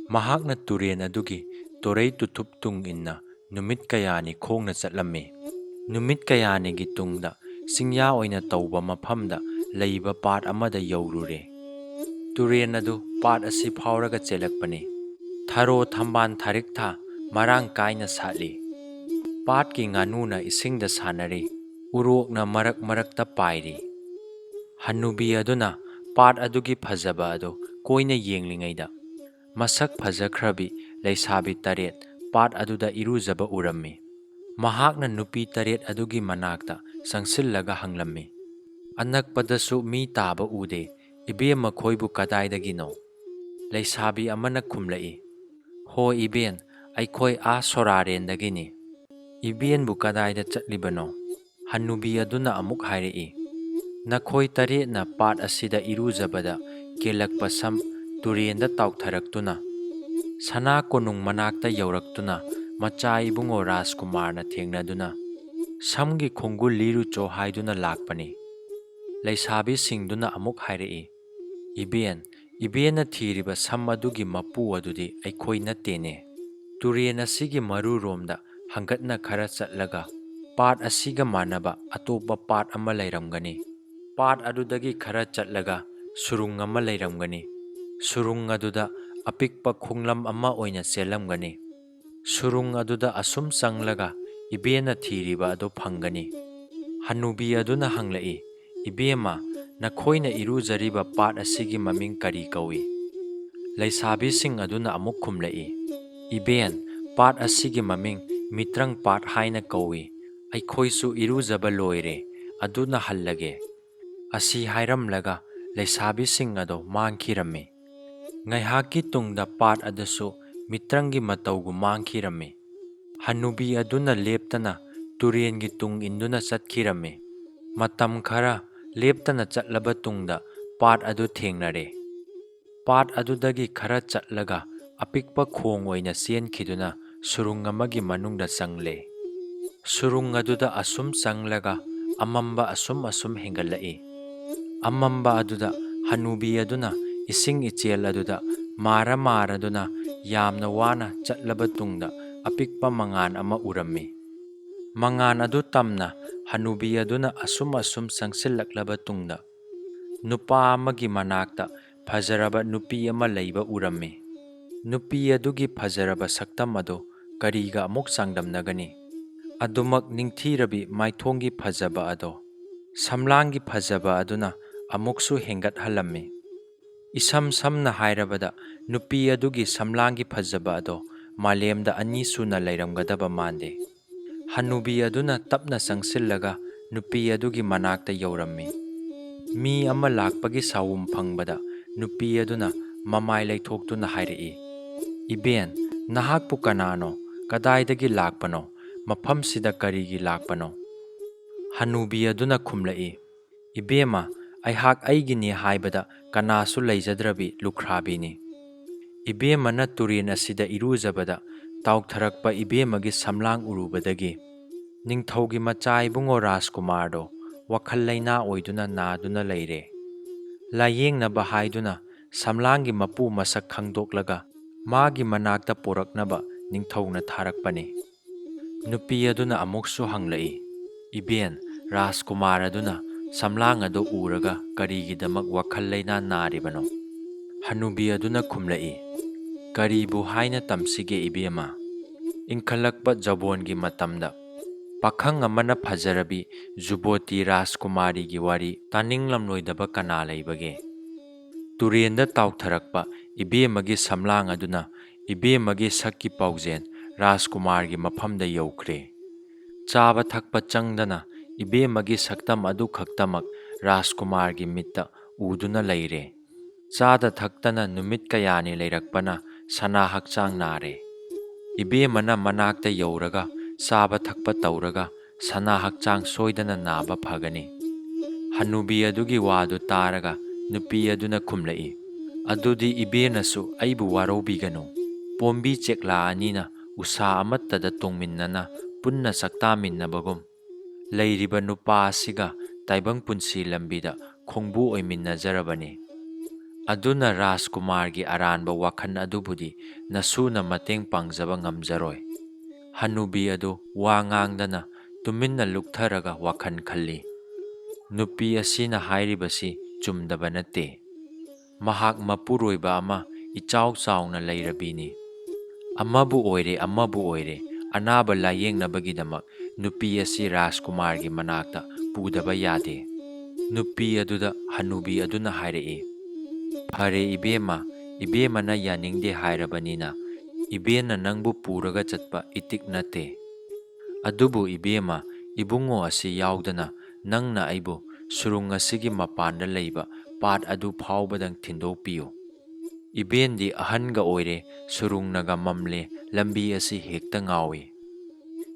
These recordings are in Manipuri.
ꯃꯍꯥꯛꯅ ꯇꯨꯔꯦꯟ ꯑꯗꯨꯒꯤ ꯇꯣꯔꯩ ꯇꯨꯊꯨꯞ ꯇꯨꯡ ꯏꯟꯅ ꯅꯨꯃꯤꯠ ꯀꯌꯥꯅꯤ ꯈꯣꯡꯅ ꯆꯠꯂꯝꯃꯤ꯫ ꯅꯨꯃꯤꯠ ꯀꯌꯥꯅꯤꯒꯤ ꯇꯨꯡꯗ ꯆꯤꯡꯌꯥ ꯑꯣꯏꯅ ꯇꯧꯕ ꯃꯐꯝꯗ ꯂꯩꯕ ꯄꯥꯠ ꯑꯃꯗ ꯌꯧꯔꯨꯔꯦ꯫ ꯇꯨꯔꯦꯟ ꯑꯗꯨ ꯄꯥꯠ ꯑꯁꯤ ꯐꯥꯎꯔꯒ ꯆꯦꯜꯂꯛꯄꯅꯤ꯫ ꯊꯔꯣ ꯊꯝꯕꯥꯜ ꯊꯥꯔꯤꯛꯊꯥ ꯃꯔꯥꯡ ꯀꯥꯏꯅ ꯁꯥꯠꯂꯤ꯫ ꯄꯥꯠꯀꯤ ꯉꯥꯅꯨꯅ ꯏꯁꯤꯡꯗ ꯁꯥꯟꯅꯔꯤ, ꯎꯔꯣꯛꯅ ꯃꯔꯛ ꯃꯔꯛꯇ ꯄꯥꯏꯔꯤ꯫ ꯍꯟꯅꯨꯕꯤ ꯑꯗꯨꯅ ꯄꯥꯠ ꯑꯗꯨꯒꯤ ꯐꯖꯕ ꯑꯗꯨ ꯀꯣꯏꯅ ꯌꯦꯡꯂꯤꯉꯩꯗ ꯃꯁꯛ ꯐꯖꯈ꯭ꯔꯕꯤ ꯂꯩꯁꯥꯕꯤ 8 ꯄꯥꯠ ꯑꯗꯨꯗ ꯏꯔꯨꯖꯕ ꯎꯔꯝꯃꯤ꯫ ꯃꯍꯥꯛꯅ ꯅꯨꯄꯤ 8 ꯑꯗꯨꯒꯤ ꯃꯅꯥꯛꯇ ꯆꯪꯁꯤꯜꯂꯒ ꯍꯪꯂꯝꯃꯤ, "ꯑꯅꯛꯄꯗꯁꯨ ꯃꯤ ꯇꯥꯕ ꯎꯗꯦ, ꯏꯕꯦꯝꯃ ꯈꯣꯏꯕꯨ ꯀꯗꯥꯏꯗꯒꯤꯅꯣ?" ꯂꯩꯁꯥꯕꯤ ꯑꯃꯅ ꯈꯨꯝꯂꯛꯏ, "ꯍꯣ ꯏꯕꯦꯟ, ꯑꯩꯈꯣꯏ ꯁꯣꯔꯥꯔꯦꯟꯗꯒꯤꯅꯤ꯫ ꯏꯕꯦꯟꯕꯨ ꯀꯗꯥꯏꯗ ꯆꯠꯂꯤꯕꯅꯣ?" ꯍꯟꯅꯨꯕꯤ ꯑꯗꯨꯅ ꯑꯃꯨꯛ ꯍꯥꯏꯔꯛꯏ, "ꯅꯈꯣꯏ 8ꯅ ꯄꯥꯠ ꯑꯁꯤꯗ ꯏꯔꯨꯖꯕꯗ ꯀꯦꯜꯂꯛꯄ ꯁꯝ ꯇꯨꯔꯦꯟꯗ ꯇꯥꯎꯊꯔꯛꯇꯨꯅ ꯁꯅꯥ ꯀꯣꯅꯨꯡ ꯃꯅꯥꯛꯇ ꯌꯧꯔꯛꯇꯨꯅ ꯃꯆꯥ ꯏꯕꯨꯡꯉꯣ ꯔꯥꯖꯀꯨꯃꯥꯔꯅ ꯊꯦꯡꯅꯗꯨꯅ ꯁꯝꯒꯤ ꯈꯣꯡꯒꯨꯜ ꯂꯤꯔꯨꯆꯣ ꯍꯥꯏꯗꯨꯅ ꯂꯥꯛꯄꯅꯤ." ꯂꯩꯁꯥꯕꯤꯁꯤꯡꯗꯨꯅ ꯑꯃꯨꯛ ꯍꯥꯏꯔꯛꯏ, "ꯏꯕꯦꯟ, ꯏꯕꯦꯟꯅ ꯊꯤꯔꯤꯕ ꯁꯝ ꯑꯗꯨꯒꯤ ꯃꯄꯨ ꯑꯗꯨꯗꯤ ꯑꯩꯈꯣꯏ ꯅꯠꯇꯦꯅꯦ꯫ ꯇꯨꯔꯦꯟ ꯑꯁꯤꯒꯤ ꯃꯔꯨꯔꯣꯝꯗ ꯍꯪꯒꯠꯅ ꯈꯔ ꯆꯠꯂꯒ ꯄꯥꯠ ꯑꯁꯤꯒ ꯃꯥꯟꯅꯕ ꯑꯇꯣꯞꯄ ꯄꯥꯠ ꯑꯃ ꯂꯩꯔꯝꯒꯅꯤ꯫ ꯄꯥꯠ ꯑꯗꯨꯗꯒꯤ ꯈꯔ ꯆꯠꯂꯒ ꯁꯨꯔꯨꯡ ꯑꯃ ꯂꯩꯔꯝꯒꯅꯤ꯫ ꯁꯨꯔꯨꯡ ꯑꯗꯨꯗ ꯑꯄꯤꯛꯄ ꯈꯣꯡꯂꯝ ꯑꯃ ꯑꯣꯏꯅ ꯆꯦꯜꯂꯝꯒꯅꯤ꯫ ꯁꯨꯔꯨꯡ ꯑꯗꯨꯗ ꯑꯁꯨꯝ ꯆꯪꯂꯒ ꯏꯕꯦꯟꯅ ꯊꯤꯔꯤꯕ ꯑꯗꯨ ꯐꯪꯒꯅꯤ." ꯍꯟꯅꯨꯕꯤ ꯑꯗꯨꯅ ꯍꯪꯂꯛꯏ, "ꯏꯕꯦꯝꯃ, ꯅꯈꯣꯏꯅ ꯏꯔꯨꯖꯔꯤꯕ ꯄꯥꯠ ꯑꯁꯤꯒꯤ ꯃꯃꯤꯡ ꯀꯔꯤ ꯀꯧꯏ?" ꯂꯩꯁꯥꯕꯤꯁꯤꯡ ꯑꯗꯨꯅ ꯑꯃꯨꯛ ꯈꯨꯝꯂꯛꯏ, "ꯏꯕꯦꯟ, ꯄꯥꯠ ꯑꯁꯤꯒꯤ ꯃꯃꯤꯡ ꯃꯤꯇ꯭ꯔꯪ ꯄꯥꯠ ꯍꯥꯏꯅ ꯀꯧꯏ꯫ ꯑꯩꯈꯣꯏꯁꯨ ꯏꯔꯨꯖꯕ ꯂꯣꯏꯔꯦ, ꯑꯗꯨꯅ ꯍꯜꯂꯒꯦ." ꯑꯁꯤ ꯍꯥꯏꯔꯝꯂꯒ ꯂꯩꯁꯥꯕꯤꯁꯤꯡ ꯑꯗꯨ ꯃꯥꯡꯈꯤꯔꯝꯃꯤ꯫ ꯉꯥꯏꯍꯥꯛꯀꯤ ꯇꯨꯡꯗ ꯄꯥꯠ ꯑꯗꯨꯁꯨ ꯃꯤꯇ꯭ꯔꯪꯒꯤ ꯃꯇꯧꯒꯨꯝ ꯃꯥꯡꯈꯤꯔꯝꯃꯤ꯫ ꯍꯟꯅꯨꯕꯤ ꯑꯗꯨꯅ ꯂꯦꯞꯇꯅ ꯇꯨꯔꯦꯟꯒꯤ ꯇꯨꯡ ꯏꯟꯗꯨꯅ ꯆꯠꯈꯤꯔꯝꯃꯤ꯫ ꯃꯇꯝ ꯈꯔ ꯂꯦꯞꯇꯅ ꯆꯠꯂꯕ ꯇꯨꯡꯗ ꯄꯥꯠ ꯑꯗꯨ ꯊꯦꯡꯅꯔꯦ꯫ ꯄꯥꯠ ꯑꯗꯨꯗꯒꯤ ꯈꯔ ꯆꯠꯂꯒ ꯑꯄꯤꯛꯄ ꯈꯣꯡ ꯑꯣꯏꯅ ꯆꯦꯟꯈꯤꯗꯨꯅ ꯁꯨꯔꯨꯡ ꯑꯃꯒꯤ ꯃꯅꯨꯡꯗ ꯆꯪꯂꯦ꯫ ꯁꯨꯔꯨꯡ ꯑꯗꯨꯗ ꯑꯁꯨꯝ ꯆꯪꯂꯒ ꯑꯃꯝꯕ ꯑꯁꯨꯝ ꯍꯦꯟꯒꯠꯂꯛꯏ꯫ ꯑꯃꯝꯕ ꯑꯗꯨꯗ ꯍꯟꯅꯨꯕꯤ ꯑꯗꯨꯅ ꯏꯁꯤꯡ ꯏꯆꯦꯜ ꯑꯗꯨꯗ ꯃꯥꯔꯗꯨꯅ ꯌꯥꯝꯅ ꯋꯥꯅ ꯆꯠꯂꯕ ꯇꯨꯡꯗ ꯑꯄꯤꯛꯄ ꯃꯉꯥꯟ ꯑꯃ ꯎꯔꯝꯃꯤ꯫ ꯃꯉꯥꯟ ꯑꯗꯨ ꯇꯝꯅ ꯍꯟꯅꯨꯕꯤ ꯑꯗꯨꯅ ꯑꯁꯨꯝ ꯆꯪꯁꯤꯜꯂꯛꯂꯕ ꯇꯨꯡꯗ ꯅꯨꯄꯥ ꯑꯃꯒꯤ ꯃꯅꯥꯛꯇ ꯐꯖꯔꯕ ꯅꯨꯄꯤ ꯑꯃ ꯂꯩꯕ ꯎꯔꯝꯃꯤ꯫ ꯅꯨꯄꯤ ꯑꯗꯨꯒꯤ ꯐꯖꯔꯕ ꯁꯛꯇꯝ ꯑꯗꯨ ꯀꯔꯤꯒ ꯑꯃꯨꯛ ꯆꯥꯡꯗꯝꯅꯒꯅꯤ? ꯑꯗꯨꯃꯛ ꯅꯤꯡꯊꯤꯔꯕꯤ ꯃꯥꯏꯊꯣꯡꯒꯤ ꯐꯖꯕ ꯑꯗꯣ ꯁꯝꯂꯥꯡꯒꯤ ꯐꯖꯕ ꯑꯗꯨꯅ ꯑꯃꯨꯛꯁꯨ ꯍꯦꯟꯒꯠꯍꯜꯂꯝꯃꯤ꯫ ꯏꯁꯝ ꯁꯝꯅ ꯍꯥꯏꯔꯕꯗ ꯅꯨꯄꯤ ꯑꯗꯨꯒꯤ ꯁꯝꯂꯥꯡꯒꯤ ꯐꯖꯕ ꯑꯗꯣ ꯃꯥꯂꯦꯝꯗ ꯑꯅꯤ ꯁꯨꯅ ꯂꯩꯔꯝꯒꯗꯕ ꯃꯥꯟꯗꯦ꯫ ꯍꯟꯅꯨꯕꯤ ꯑꯗꯨꯅ ꯇꯞꯅ ꯆꯪꯁꯤꯜꯂꯒ ꯅꯨꯄꯤ ꯑꯗꯨꯒꯤ ꯃꯅꯥꯛꯇ ꯌꯧꯔꯝꯃꯤ꯫ ꯃꯤ ꯑꯃ ꯂꯥꯛꯄꯒꯤ ꯁꯥꯎꯝ ꯐꯪꯕꯗ ꯅꯨꯄꯤ ꯑꯗꯨꯅ ꯃꯃꯥꯏ ꯂꯩꯊꯣꯛꯇꯨꯅ ꯍꯥꯏꯔꯛꯏ, "ꯏꯕꯦꯟ, ꯅꯍꯥꯛꯄꯨ ꯀꯅꯥꯅꯣ? ꯀꯗꯥꯏꯗꯒꯤ ꯂꯥꯛꯄꯅꯣ? ꯃꯐꯝꯁꯤꯗ ꯀꯔꯤꯒꯤ ꯂꯥꯛꯄꯅꯣ?" ꯍꯟꯅꯨꯕꯤ ꯑꯗꯨꯅ ꯈꯨꯝꯂꯛꯏ, "ꯏꯕꯦꯝꯃ, ꯑꯩꯍꯥꯛ ꯑꯩꯒꯤꯅꯤ ꯍꯥꯏꯕꯗ ꯀꯅꯥꯁꯨ ꯂꯩꯖꯗ꯭ꯔꯕꯤ ꯂꯨꯈ꯭ꯔꯥꯕꯤꯅꯤ꯫ ꯏꯕꯦꯝꯃꯅ ꯇꯨꯔꯦꯟ ꯑꯁꯤꯗ ꯏꯔꯨꯖꯕꯗ ꯇꯥꯎꯊꯔꯛꯄ ꯏꯕꯦꯝꯃꯒꯤ ꯁꯝꯂꯥꯡ ꯎꯔꯨꯕꯗꯒꯤ ꯅꯤꯡꯊꯧꯒꯤ ꯃꯆꯥ ꯏꯕꯨꯡꯉꯣ ꯔꯥꯖꯀꯨꯃꯥꯔꯗꯣ ꯋꯥꯈꯜ ꯂꯩꯅꯥ ꯑꯣꯏꯗꯨꯅ ꯅꯥꯗꯨꯅ ꯂꯩꯔꯦ꯫ ꯂꯥꯌꯦꯡꯅꯕ ꯍꯥꯏꯗꯨꯅ ꯁꯝꯂꯥꯡꯒꯤ ꯃꯄꯨ ꯃꯁꯛ ꯈꯪꯗꯣꯛꯂꯒ ꯃꯥꯒꯤ ꯃꯅꯥꯛꯇ ꯄꯣꯔꯛꯅꯕ ꯅꯤꯡꯊꯧꯅ ꯊꯥꯔꯛꯄꯅꯤ." ꯅꯨꯄꯤ ꯑꯗꯨꯅ ꯑꯃꯨꯛꯁꯨ ꯍꯪꯂꯛꯏ, "ꯏꯕꯦꯟ, ꯔꯥꯖꯀꯨꯃꯥꯔ ꯑꯗꯨꯅ ꯁꯝꯂꯥꯡ ꯑꯗꯨ ꯎꯔꯒ ꯀꯔꯤꯒꯤꯗꯃꯛ ꯋꯥꯈꯜ ꯂꯩꯅꯥ ꯅꯥꯔꯤꯕꯅꯣ?" ꯍꯟꯅꯨꯕꯤ ꯑꯗꯨꯅ ꯈꯨꯝꯂꯛꯏ, "ꯀꯔꯤꯕꯨ ꯍꯥꯏꯅ ꯇꯝꯁꯤꯒꯦ ꯏꯕꯦꯝꯃ? ꯏꯟꯈꯠꯂꯛꯄ ꯖꯧꯕꯣꯟꯒꯤ ꯃꯇꯝꯗ ꯄꯥꯈꯪ ꯑꯃꯅ ꯐꯖꯔꯕꯤ ꯖꯨꯕꯣꯇꯤ ꯔꯥꯖꯀꯨꯃꯥꯔꯤꯒꯤ ꯋꯥꯔꯤ ꯇꯥꯅꯤꯡꯂꯝꯂꯣꯏꯗꯕ ꯀꯅꯥ ꯂꯩꯕꯒꯦ? ꯇꯨꯔꯦꯟꯗ ꯇꯥꯎꯊꯔꯛꯄ ꯏꯕꯦꯝꯃꯒꯤ ꯁꯝꯂꯥꯡ ꯑꯗꯨꯅ ꯏꯕꯦꯝꯃꯒꯤ ꯁꯛꯀꯤ ꯄꯥꯎꯖꯦꯜ ꯔꯥꯖꯀꯨꯃꯥꯔꯒꯤ ꯃꯐꯝꯗ ꯌꯧꯈ꯭ꯔꯦ꯫ ꯆꯥꯕ ꯊꯛꯄ ꯆꯪꯗꯅ ꯏꯕꯦꯝꯃꯒꯤ ꯁꯛꯇꯝ ꯑꯗꯨ ꯈꯛꯇꯃꯛ ꯔꯥꯖꯀꯨꯃꯥꯔꯒꯤ ꯃꯤꯠꯇ ꯎꯗꯨꯅ ꯂꯩꯔꯦ꯫ ꯆꯥꯗ ꯊꯛꯇꯅ ꯅꯨꯃꯤꯠ ꯀꯌꯥꯅꯤ ꯂꯩꯔꯛꯄꯅ ꯁꯅꯥ ꯍꯛꯆꯥꯡ ꯅꯥꯔꯦ꯫ ꯏꯕꯦꯝꯃꯅ ꯃꯅꯥꯛꯇ ꯌꯧꯔꯒ ꯆꯥꯕ ꯊꯛꯄ ꯇꯧꯔꯒ ꯁꯅꯥ ꯍꯛꯆꯥꯡ ꯁꯣꯏꯗꯅ ꯅꯥꯕ ꯐꯒꯅꯤ." ꯍꯟꯅꯨꯕꯤ ꯑꯗꯨꯒꯤ ꯋꯥꯗꯨ ꯇꯥꯔꯒ ꯅꯨꯄꯤ ꯑꯗꯨꯅ ꯈꯨꯝꯂꯛꯏ, "ꯑꯗꯨꯗꯤ ꯏꯕꯦꯟꯅꯁꯨ ꯑꯩꯕꯨ ꯋꯥꯔꯧꯕꯤꯒꯅꯨ꯫ ꯄꯣꯝꯕꯤ ꯆꯦꯛꯂꯥ ꯑꯅꯤꯅ ꯎꯁꯥ ꯑꯃꯠꯇꯗ ꯇꯣꯡꯃꯤꯟꯅꯅ ꯄꯨꯟꯅ ꯆꯥꯛꯇꯥꯃꯤꯟꯅꯕꯒꯨꯝ ꯂꯩꯔꯤꯕ ꯅꯨꯄꯥ ꯑꯁꯤꯒ ꯇꯥꯏꯕꯪ ꯄꯨꯟꯁꯤ ꯂꯝꯕꯤꯗ ꯈꯣꯡꯕꯨ ꯑꯣꯏꯃꯤꯟꯅꯖꯔꯕꯅꯤ꯫ ꯑꯗꯨꯅ ꯔꯥꯖꯀꯨꯃꯥꯔꯒꯤ ꯑꯔꯥꯟꯕ ꯋꯥꯈꯜ ꯑꯗꯨꯕꯨꯗꯤ ꯅꯁꯨꯅ ꯃꯇꯦꯡ ꯄꯥꯡꯖꯕ ꯉꯝꯖꯔꯣꯏ꯫ ꯍꯅꯨꯕꯤ ꯑꯗꯨ ꯋꯥ ꯉꯥꯡꯗꯅ ꯇꯨꯃꯤꯟꯅ ꯂꯨꯛꯊꯔꯒ ꯋꯥꯈꯜ ꯈꯜꯂꯤ꯫ ꯅꯨꯄꯤ ꯑꯁꯤꯅ ꯍꯥꯏꯔꯤꯕꯁꯤ ꯆꯨꯝꯗꯕ ꯅꯠꯇꯦ꯫ ꯃꯍꯥꯛ ꯃꯄꯨꯔꯣꯏꯕ ꯑꯃ ꯏꯆꯥꯎ ꯆꯥꯎꯅ ꯂꯩꯔꯕꯤꯅꯤ꯫ ꯑꯃꯕꯨ ꯑꯣꯏꯔꯦ ꯑꯃꯕꯨ ꯑꯣꯏꯔꯦ ꯑꯅꯥꯕ ꯂꯥꯌꯦꯡꯅꯕꯒꯤꯗꯃꯛ ꯅꯨꯄꯤ ꯑꯁꯤ ꯔꯥꯖꯀꯨꯃꯥꯔꯒꯤ ꯃꯅꯥꯛꯇ ꯄꯨꯗꯕ ꯌꯥꯗꯦ꯫ ꯅꯨꯄꯤ ꯑꯗꯨꯗ ꯍꯅꯨꯕꯤ ꯑꯗꯨꯅ ꯍꯥꯏꯔꯛꯏ, "ꯐꯔꯦ ꯏꯕꯦꯝꯃ, ꯏꯕꯦꯝꯃꯅ ꯌꯥꯅꯤꯡꯗꯦ ꯍꯥꯏꯔꯕꯅꯤꯅ ꯏꯕꯦꯟꯅ ꯅꯪꯕꯨ ꯄꯨꯔꯒ ꯆꯠꯄ ꯏꯇꯤꯛ ꯅꯠꯇꯦ꯫ ꯑꯗꯨꯕꯨ ꯏꯕꯦꯝꯃ, ꯏꯕꯨꯡꯉꯣ ꯑꯁꯤ ꯌꯥꯎꯗꯅ ꯅꯪꯅ ꯑꯩꯕꯨ ꯁꯨꯔꯨꯡ ꯑꯁꯤꯒꯤ ꯃꯄꯥꯟꯗ ꯂꯩꯕ ꯄꯥꯠ ꯑꯗꯨ ꯐꯥꯎꯕꯗꯪ ꯊꯤꯟꯗꯣꯛꯄꯤꯌꯨ꯫ ꯏꯕꯦꯟꯗꯤ ꯑꯍꯟꯒ ꯑꯣꯏꯔꯦ, ꯁꯨꯔꯨꯡꯅꯒ ꯃꯝꯂꯦ, ꯂꯝꯕꯤ ꯑꯁꯤ ꯍꯦꯛꯇ ꯉꯥꯎꯏ꯫"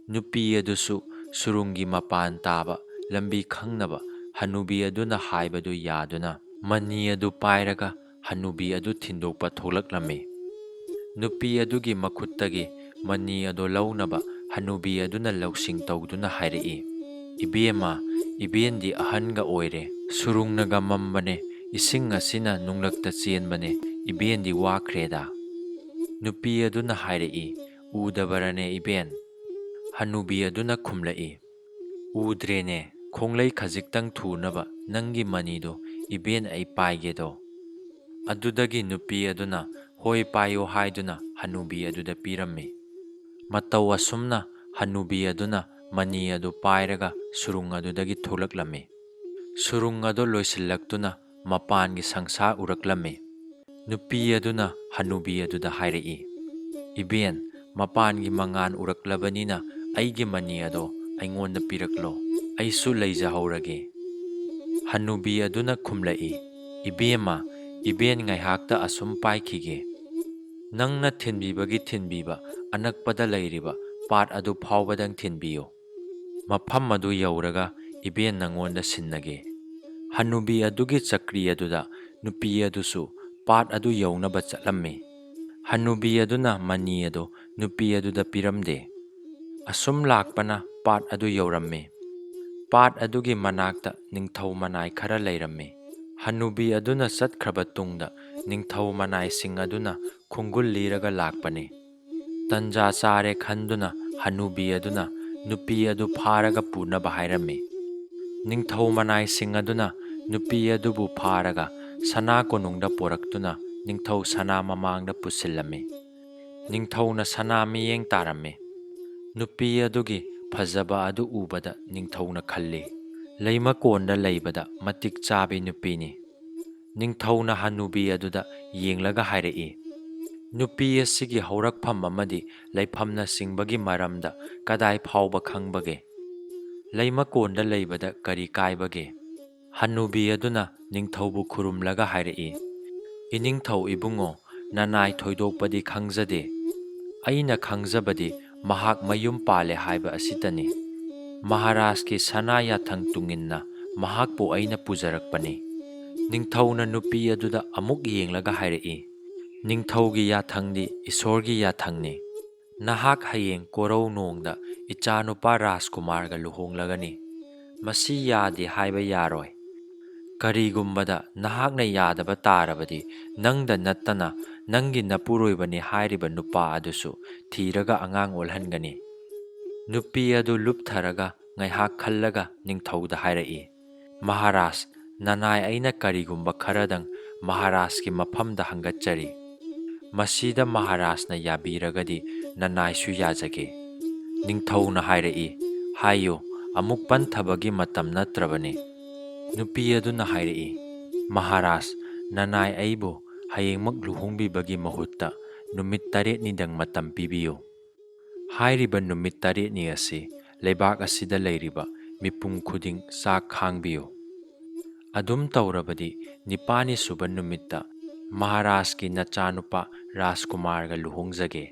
ꯅꯨꯄꯤ ꯑꯗꯨꯁꯨ ꯁꯨꯔꯨꯡꯒꯤ ꯃꯄꯥꯟ ꯇꯥꯕ ꯂꯝꯕꯤ ꯈꯪꯅꯕ ꯍꯅꯨꯕꯤ ꯑꯗꯨꯅ ꯍꯥꯏꯕꯗꯨ ꯌꯥꯗꯨꯅ ꯃꯅꯤ ꯑꯗꯨ ꯄꯥꯏꯔꯒ ꯍꯅꯨꯕꯤ ꯑꯗꯨ ꯊꯤꯟꯗꯣꯛꯄ ꯊꯣꯛꯂꯛꯂꯝꯃꯤ꯫ ꯅꯨꯄꯤ ꯑꯗꯨꯒꯤ ꯃꯈꯨꯠꯇꯒꯤ ꯃꯅꯤ ꯑꯗꯨ ꯂꯧꯅꯕ ꯍꯅꯨꯕꯤ ꯑꯗꯨꯅ ꯂꯧꯁꯤꯡ ꯇꯧꯗꯨꯅ ꯍꯥꯏꯔꯛꯏ, "ꯏꯕꯦꯝꯃ, ꯏꯕꯦꯟꯗꯤ ꯑꯍꯟꯒ ꯑꯣꯏꯔꯦ, ꯁꯨꯔꯨꯡꯅꯒ ꯃꯝꯕꯅꯦ, ꯏꯁꯤꯡ ꯑꯁꯤꯅ ꯅꯨꯡꯂꯛꯇ ꯆꯦꯟꯕꯅꯦ, ꯏꯕꯦꯟꯗꯤ ꯋꯥꯈ꯭ꯔꯦꯗ꯫" ꯅꯨꯄꯤ ꯑꯗꯨꯅ ꯍꯥꯏꯔꯛꯏ, "ꯎꯗꯕꯔꯅꯦ ꯏꯕꯦꯟ?" ꯍꯅꯨꯕꯤ ꯑꯗꯨꯅ ꯈꯨꯝꯂꯛꯏ, "ꯎꯗ꯭ꯔꯦꯅꯦ, ꯈꯣꯡꯂꯩ ꯈꯖꯤꯛꯇꯪ ꯊꯨꯅꯕ ꯅꯪꯒꯤ ꯃꯅꯤꯗꯣ ꯏꯕꯦꯟ ꯑꯩ ꯄꯥꯏꯒꯦꯗꯣ꯫" ꯑꯗꯨꯗꯒꯤ ꯅꯨꯄꯤ ꯑꯗꯨꯅ ꯍꯣꯏ ꯄꯥꯏꯌꯣ ꯍꯥꯏꯗꯨꯅ ꯍꯅꯨꯕꯤ ꯑꯗꯨꯗ ꯄꯤꯔꯝꯃꯤ꯫ ꯃꯇꯧ ꯑꯁꯨꯝꯅ ꯍꯅꯨꯕꯤ ꯑꯗꯨꯅ ꯃꯅꯤ ꯑꯗꯨ ꯄꯥꯏꯔꯒ ꯁꯨꯔꯨꯡ ꯑꯗꯨꯗꯒꯤ ꯊꯣꯛꯂꯛꯂꯝꯃꯤ꯫ ꯁꯨꯔꯨꯡ ꯑꯗꯨ ꯂꯣꯏꯁꯤꯜꯂꯛꯇꯨꯅ ꯃꯄꯥꯟꯒꯤ ꯁꯪꯁꯥ ꯎꯔꯛꯂꯝꯃꯤ꯫ ꯅꯨꯄꯤ ꯑꯗꯨꯅ ꯍꯅꯨꯕꯤ ꯑꯗꯨꯗ ꯍꯥꯏꯔꯛꯏ, "ꯏꯕꯦꯟ, ꯃꯄꯥꯟꯒꯤ ꯃꯉꯥꯜ ꯎꯔꯛꯂꯕꯅꯤꯅ ꯑꯩꯒꯤ ꯃꯅꯤ ꯑꯗꯣ ꯑꯩꯉꯣꯟꯗ ꯄꯤꯔꯛꯂꯣ, ꯑꯩꯁꯨ ꯂꯩꯖꯍꯧꯔꯒꯦ꯫" ꯍꯅꯨꯕꯤ ꯑꯗꯨꯅ ꯈꯨꯝꯂꯛꯏ, "ꯏꯕꯦꯝꯃ, ꯏꯕꯦꯟ ꯉꯥꯏꯍꯥꯛꯇ ꯑꯁꯨꯝ ꯄꯥꯏꯈꯤꯒꯦ꯫ ꯅꯪꯅ ꯊꯤꯟꯕꯤꯕꯒꯤ ꯊꯤꯟꯕꯤꯕ ꯑꯅꯛꯄꯗ ꯂꯩꯔꯤꯕ ꯄꯥꯠ ꯑꯗꯨ ꯐꯥꯎꯕꯗꯪ ꯊꯤꯟꯕꯤꯌꯨ꯫ ꯃꯐꯝ ꯑꯗꯨ ꯌꯧꯔꯒ ꯏꯕꯦꯟ ꯅꯪꯉꯣꯟꯗ ꯁꯤꯟꯅꯒꯦ꯫" ꯍꯅꯨꯕꯤ ꯑꯗꯨꯒꯤ ꯆꯀ꯭ꯔꯤ ꯑꯗꯨꯗ ꯅꯨꯄꯤ ꯑꯗꯨꯁꯨ ꯄꯥꯠ ꯑꯗꯨ ꯌꯧꯅꯕ ꯆꯠꯂꯝꯃꯤ꯫ ꯍꯅꯨꯕꯤ ꯑꯗꯨꯅ ꯃꯅꯤ ꯑꯗꯨ ꯅꯨꯄꯤ ꯑꯗꯨꯗ ꯄꯤꯔꯝꯗꯦ꯫ ꯑꯁꯨꯝ ꯂꯥꯛꯄꯅ ꯄꯥꯠ ꯑꯗꯨ ꯌꯧꯔꯝꯃꯤ꯫ ꯄꯥꯠ ꯑꯗꯨꯒꯤ ꯃꯅꯥꯛꯇ ꯅꯤꯡꯊꯧ ꯃꯅꯥꯏ ꯈꯔ ꯂꯩꯔꯝꯃꯤ꯫ ꯍꯅꯨꯕꯤ ꯑꯗꯨꯅ ꯆꯠꯈ꯭ꯔꯕ ꯇꯨꯡꯗ ꯅꯤꯡꯊꯧ ꯃꯅꯥꯏꯁꯤꯡ ꯑꯗꯨꯅ ꯈꯣꯡꯒꯨꯜ ꯂꯤꯔꯒ ꯂꯥꯛꯄꯅꯤ꯫ ꯇꯟꯖꯥ ꯆꯥꯔꯦ ꯈꯟꯗꯨꯅ ꯍꯅꯨꯕꯤ ꯑꯗꯨꯅ ꯅꯨꯄꯤ ꯑꯗꯨ ꯐꯥꯔꯒ ꯄꯨꯅꯕ ꯍꯥꯏꯔꯝꯃꯤ꯫ ꯅꯤꯡꯊꯧ ꯃꯅꯥꯏꯁꯤꯡ ꯑꯗꯨꯅ ꯅꯨꯄꯤ ꯑꯗꯨꯕꯨ ꯐꯥꯔꯒ ꯁꯅꯥ ꯀꯣꯅꯨꯡꯗ ꯄꯣꯔꯛꯇꯨꯅ ꯅꯤꯡꯊꯧ ꯁꯅꯥ ꯃꯃꯥꯡꯗ ꯄꯨꯁꯤꯜꯂꯝꯃꯤ꯫ ꯅꯤꯡꯊꯧꯅ ꯁꯅꯥ ꯃꯤꯠꯌꯦꯡ ꯇꯥꯔꯝꯃꯤ꯫ ꯅꯨꯄꯤ ꯑꯗꯨꯒꯤ ꯐꯖꯕ ꯑꯗꯨ ꯎꯕꯗ ꯅꯤꯡꯊꯧꯅ ꯈꯜꯂꯤ, ꯂꯩꯃꯀꯣꯟꯗ ꯂꯩꯕꯗ ꯃꯇꯤꯛ ꯆꯥꯕꯤ ꯅꯨꯄꯤꯅꯤ꯫ ꯅꯤꯡꯊꯧꯅ ꯍꯅꯨꯕꯤ ꯑꯗꯨꯗ ꯌꯦꯡꯂꯒ ꯍꯥꯏꯔꯛꯏ, "ꯅꯨꯄꯤ ꯑꯁꯤꯒꯤ ꯍꯧꯔꯛꯐꯝ ꯑꯃꯗꯤ ꯂꯩꯐꯝꯅꯆꯤꯡꯕꯒꯤ ꯃꯔꯝꯗ ꯀꯗꯥꯏ ꯐꯥꯎꯕ ꯈꯪꯕꯒꯦ? ꯂꯩꯃꯀꯣꯟꯗ ꯂꯩꯕꯗ ꯀꯔꯤ ꯀꯥꯏꯕꯒꯦ?" ꯍꯅꯨꯕꯤ ꯑꯗꯨꯅ ꯅꯤꯡꯊꯧꯕꯨ ꯈꯨꯔꯨꯝꯂꯒ ꯍꯥꯏꯔꯛꯏ, "ꯏꯅꯤꯡꯊꯧ ꯏꯕꯨꯡꯉꯣ, ꯅꯅꯥꯏ ꯊꯣꯏꯗꯣꯛꯄꯗꯤ ꯈꯪꯖꯗꯦ꯫ ꯑꯩꯅ ꯈꯪꯖꯕꯗꯤ ꯃꯍꯥꯛ ꯃꯌꯨꯝ ꯄꯥꯜꯂꯦ ꯍꯥꯏꯕ ꯑꯁꯤꯇꯅꯤ꯫ ꯃꯍꯥꯔꯥꯖꯀꯤ ꯁꯅꯥ ꯌꯥꯊꯪ ꯇꯨꯡꯏꯟꯅ ꯃꯍꯥꯛꯄꯨ ꯑꯩꯅ ꯄꯨꯖꯔꯛꯄꯅꯤ꯫" ꯅꯤꯡꯊꯧꯅ ꯅꯨꯄꯤ ꯑꯗꯨꯗ ꯑꯃꯨꯛ ꯌꯦꯡꯂꯒ ꯍꯥꯏꯔꯛꯏ, "ꯅꯤꯡꯊꯧꯒꯤ ꯌꯥꯊꯪꯗꯤ ꯏꯁꯣꯔꯒꯤ ꯌꯥꯊꯪꯅꯤ꯫ ꯅꯍꯥꯛ ꯍꯌꯦꯡ ꯀꯣꯔꯧꯅꯣꯡꯗ ꯏꯆꯥꯅꯨꯄꯥ ꯔꯥꯖꯀꯨꯃꯥꯔꯒ ꯂꯨꯍꯣꯡꯂꯒꯅꯤ꯫ ꯃꯁꯤ ꯌꯥꯗꯦ ꯍꯥꯏꯕ ꯌꯥꯔꯣꯏ꯫ ꯀꯔꯤꯒꯨꯝꯕꯗ ꯅꯍꯥꯛꯅ ꯌꯥꯗꯕ ꯇꯥꯔꯕꯗꯤ ꯅꯪꯗ ꯅꯠꯇꯅ ꯅꯪꯒꯤ ꯅꯄꯨꯔꯣꯏꯕꯅꯤ ꯍꯥꯏꯔꯤꯕ ꯅꯨꯄꯥ ꯑꯗꯨꯁꯨ ꯊꯤꯔꯒ ꯑꯉꯥꯡ ꯑꯣꯜꯍꯟꯒꯅꯤ꯫" ꯅꯨꯄꯤ ꯑꯗꯨ ꯂꯨꯞꯊꯔꯒ ꯉꯥꯏꯍꯥꯛ ꯈꯜꯂꯒ ꯅꯤꯡꯊꯧꯗ ꯍꯥꯏꯔꯛꯏ, "ꯃꯍꯥꯔꯥꯖ, ꯅꯅꯥꯏ ꯑꯩꯅ ꯀꯔꯤꯒꯨꯝꯕ ꯈꯔꯗꯪ ꯃꯍꯥꯔꯥꯖꯀꯤ ꯃꯐꯝꯗ ꯍꯪꯒꯠꯆꯔꯤ꯫ ꯃꯁꯤꯗ ꯃꯍꯥꯔꯥꯖꯅ ꯌꯥꯕꯤꯔꯒꯗꯤ ꯅꯅꯥꯏꯁꯨ ꯌꯥꯖꯒꯦ꯫" ꯅꯤꯡꯊꯧꯅ ꯍꯥꯏꯔꯛꯏ, "ꯍꯥꯏꯌꯨ, ꯑꯃꯨꯛ ꯄꯟꯊꯕꯒꯤ ꯃꯇꯝ ꯅꯠꯇ꯭ꯔꯕꯅꯤ꯫" ꯅꯨꯄꯤ ꯑꯗꯨꯅ ꯍꯥꯏꯔꯛꯏ, "ꯃꯍꯥꯔꯥꯖ, ꯅꯅꯥꯏ ꯑꯩꯕꯨ ꯍꯌꯦꯡꯃꯛ ꯂꯨꯍꯣꯡꯕꯤꯕꯒꯤ ꯃꯍꯨꯠꯇ ꯅꯨꯃꯤꯠ 8ꯅꯤꯗꯪ ꯃꯇꯝ ꯄꯤꯕꯤꯌꯨ꯫ ꯍꯥꯏꯔꯤꯕ ꯅꯨꯃꯤꯠ 8ꯅꯤ ꯑꯁꯤ ꯂꯩꯕꯥꯛ ꯑꯁꯤꯗ ꯂꯩꯔꯤꯕ ꯃꯤꯄꯨꯝ ꯈꯨꯗꯤꯡ ꯆꯥꯛ ꯈꯥꯡꯕꯤꯌꯨ꯫ ꯑꯗꯨꯝ ꯇꯧꯔꯕꯗꯤ 9ꯅꯤ ꯁꯨꯕ ꯅꯨꯃꯤꯠꯇ ꯃꯍꯥꯔꯥꯖꯀꯤ ꯅꯆꯥꯅꯨꯄꯥ ꯔꯥꯖꯀꯨꯃꯥꯔꯒ ꯂꯨꯍꯣꯡꯖꯒꯦ꯫